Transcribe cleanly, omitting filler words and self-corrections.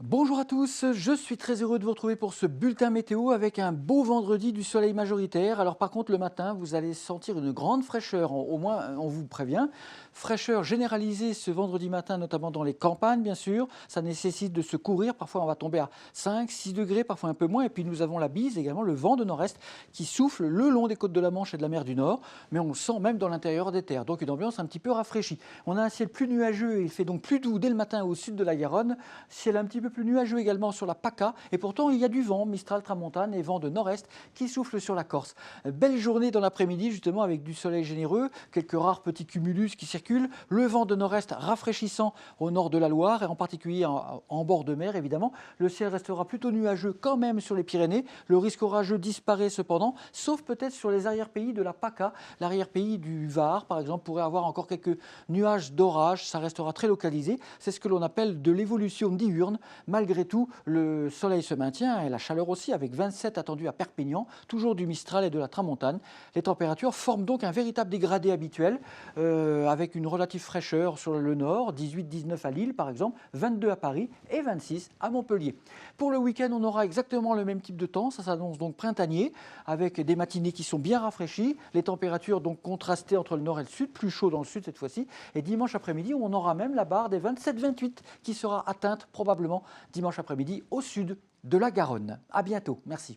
Bonjour à tous, je suis très heureux de vous retrouver pour ce bulletin météo avec un beau vendredi du soleil majoritaire. Alors par contre le matin vous allez sentir une grande fraîcheur, au moins on vous prévient. Fraîcheur généralisée ce vendredi matin, notamment dans les campagnes bien sûr. Ça nécessite de se courir, parfois on va tomber à 5, 6 degrés, parfois un peu moins. Et puis nous avons la bise également, le vent de nord-est qui souffle le long des côtes de la Manche et de la mer du Nord. Mais on le sent même dans l'intérieur des terres, donc une ambiance un petit peu rafraîchie. On a un ciel plus nuageux et il fait donc plus doux dès le matin au sud de la Garonne. Ciel un petit peu plus nuageux également sur la PACA et pourtant il y a du vent, Mistral, Tramontane et vent de nord-est qui souffle sur la Corse. Belle journée dans l'après-midi justement avec du soleil généreux, quelques rares petits cumulus qui circulent, le vent de nord-est rafraîchissant au nord de la Loire et en particulier en bord de mer évidemment. Le ciel restera plutôt nuageux quand même sur les Pyrénées, le risque orageux disparaît cependant, sauf peut-être sur les arrière-pays de la PACA, l'arrière-pays du Var par exemple pourrait avoir encore quelques nuages d'orage, ça restera très localisé, c'est ce que l'on appelle de l'évolution diurne. Malgré tout, le soleil se maintient et la chaleur aussi, avec 27 attendus à Perpignan, toujours du Mistral et de la Tramontane. Les températures forment donc un véritable dégradé habituel, avec une relative fraîcheur sur le nord, 18-19 à Lille par exemple, 22 à Paris et 26 à Montpellier. Pour le week-end, on aura exactement le même type de temps, ça s'annonce donc printanier, avec des matinées qui sont bien rafraîchies, les températures donc contrastées entre le nord et le sud, plus chaud dans le sud cette fois-ci, et dimanche après-midi, on aura même la barre des 27-28 qui sera atteinte probablement dimanche après-midi au sud de la Garonne. À bientôt, merci.